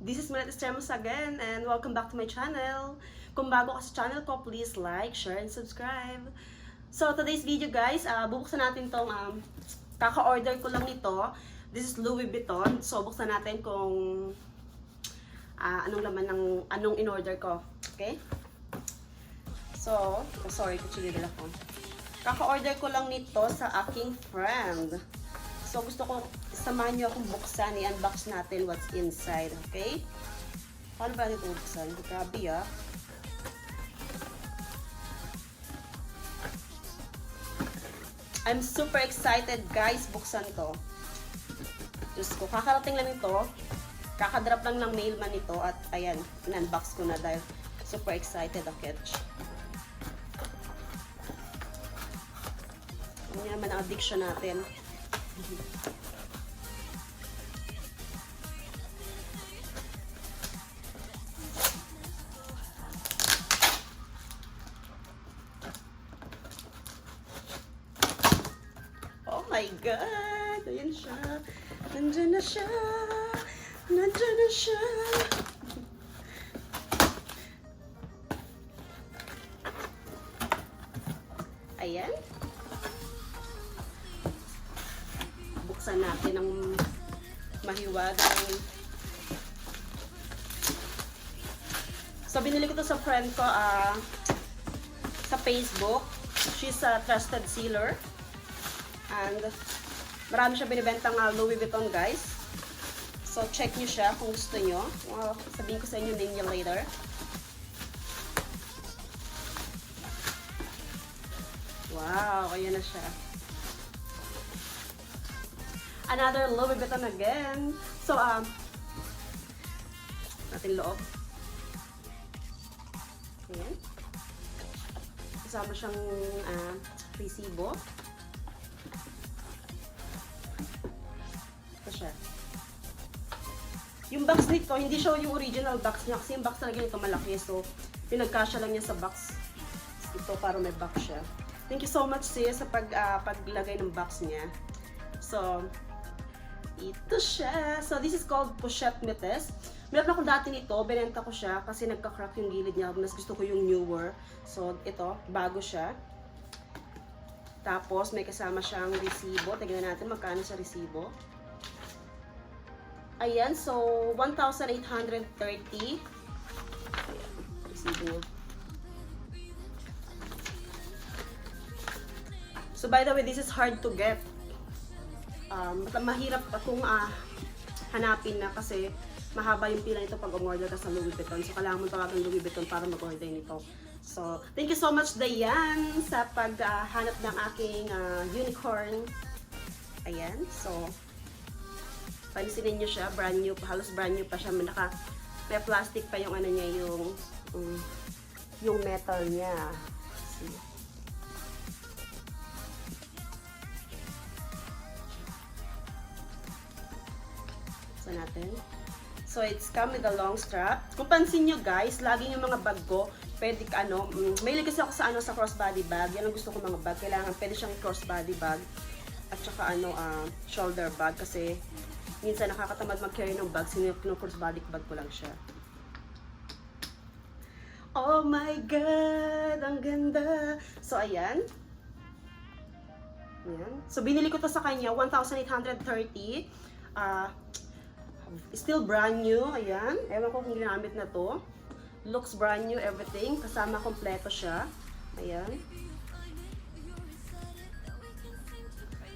This is Melit Estremos again and welcome back to my channel. Kung bago ka sa channel ko, please like, share, and subscribe. So today's video guys, bubuksan natin tong kaka-order ko lang nito. This is Louis Vuitton. So buksan natin kung anong laman ng anong in-order ko. Okay? So, sorry, kuchilyo ko. Kaka-order ko lang nito sa aking friend. So gusto ko samahan nyo akong buksan, i-unbox natin what's inside, okay? Paano ba natin ito buksan? Grabe I'm super excited guys, buksan to. Diyos ko, kakarating lang ito. Kakadrop lang ng mailman nito at ayan, in-unbox ko na dahil super excited ako. Ano naman ang addiction natin. Oh my God! Ayan siya. Nandyan na siya. Nandyan na siya. Ayan. Buksan natin ng mahiwagang. So, binili ko to sa friend ko sa Facebook. She's a trusted seller. And marami siya binibentang Louis Vuitton guys. So, check nyo siya kung gusto nyo. Sabihin ko sa inyo name niya later. Wow, ayan na siya. Another Louis Vuitton again. So, natin loob. Ayan. Kasama siyang resibo. Ito siya. Yung box nito, hindi siya yung original box niya kasi yung box talaga nito malaki. So, pinagkasya lang niya sa box. Ito para may box siya. Thank you so much sis sa paglagay ng box niya. So, ito siya. So, this is called Pochette Métis. Meron ako dati nito. Binenta ko siya kasi nagka-crack yung gilid niya. Mas gusto ko yung newer. So, ito. Bago siya. Tapos, may kasama siyang resibo. Tignan natin magkano sa resibo. Ayan. So, 1,830. Ayan. Resibo niya. So, by the way, this is hard to get. Mahirap akong hanapin na kasi mahaba yung pila nito pag umorder ka sa Louis Vuitton. So, kailangan mo tawagan Louis Vuitton para mag-order nito. So, thank you so much, Dayan, sa paghanap ng aking unicorn. Ayan. So, pansinin nyo siya. Brand new. Halos brand new pa siya. May plastic pa yung ano niya, yung metal niya. See? Natin. So, it's come with a long strap. Kung pansin nyo guys, lagi yung mga bag ko, pwede ka may kasi ako sa crossbody bag. Yan ang gusto ko mga bag. Kailangan, pwede siyang crossbody bag. At saka shoulder bag. Kasi, minsan nakakatamad mag-carry ng bag. Crossbody bag ko lang siya. Oh my God! Ang ganda! So, ayan. Ayan. So, binili ko to sa kanya, 1,830. Still brand new, ayan. Ewan ko kung ginamit na to. Looks brand new, everything. Kasama kompleto siya. Ayan.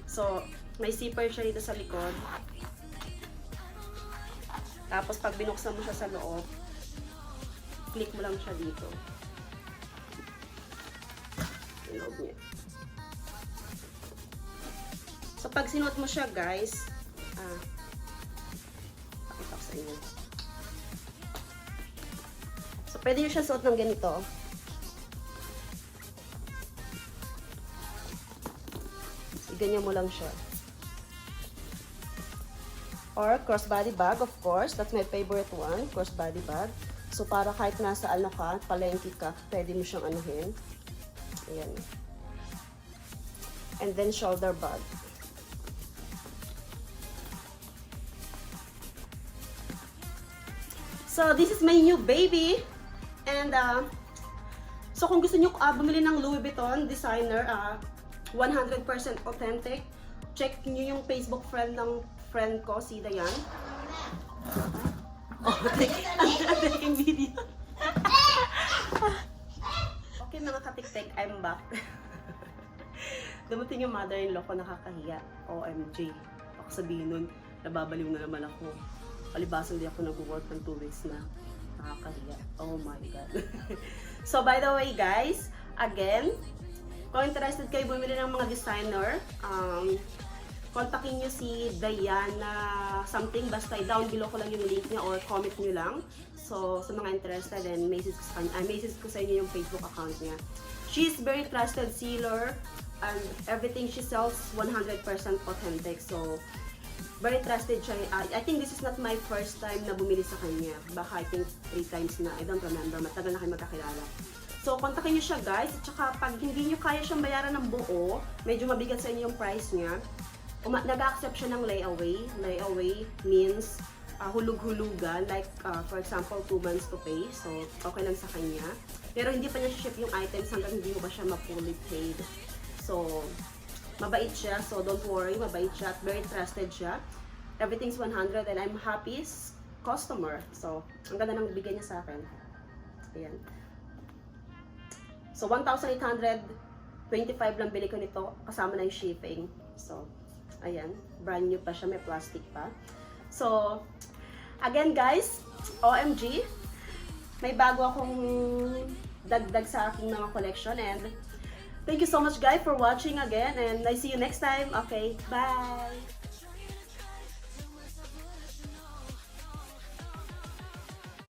So, may zipper siya dito sa likod. Tapos, pag binuksan mo siya sa loob, click mo lang siya dito. Sa loob niya. So, pag sinuot mo siya, guys, sa inyo. So, pwede nyo siya suot ng ganito. Ganyan mo lang siya. Or, crossbody bag, of course. That's my favorite one, crossbody bag. So, para kahit nasa palengke ka, pwede mo siyang anuhin. Ayan. And then, shoulder bag. So, this is my new baby. And, so kung gusto nyo bumili ng Louis Vuitton designer, 100% authentic, check nyo yung Facebook friend ng friend ko, si Dayan. Oh, I'm taking video. Okay mga katik-tik, I'm back. Dumating yung mother-in-law ko, nakakahiya. OMG. Ako sabihin nun, nababaliw na naman ako. Palibasang di ako nag-work ng 2 weeks na. Nakakahiya. Oh my God. So by the way guys, again, kung interested kayo bumili ng mga designer, kontakin nyo si Diana something, basta i-down below ko lang yung link niya or comment nyo lang. So sa mga interested, and message ko sa inyo yung Facebook account niya. She's very trusted seller and everything she sells 100% authentic. So very trusted siya. I think this is not my first time na bumili sa kanya. Baka I think 3 times na. I don't remember. Matagal na kayo magkakilala. So, kontakin nyo siya guys. At saka, pag hindi nyo kaya siyang bayaran ng buo, medyo mabigat sa inyo yung price niya, nag-accept siya ng layaway. Layaway means hulug-hulugan. Like, for example, 2 months to pay. So, okay lang sa kanya. Pero hindi pa niya ship yung items hanggang hindi mo ba siya ma-fully paid. So, mabait siya, so don't worry, mabait siya at very trusted siya. Everything's 100 and I'm happy customer. So, ang ganda ng bigay niya sa akin. Ayan. So, 1,825 lang bili ko nito, kasama na yung shipping. So, ayan, brand new pa siya, may plastic pa. So, again guys, OMG, may bago akong dagdag sa aking mga collection, and thank you so much guys for watching again, and I see you next time. Okay, bye!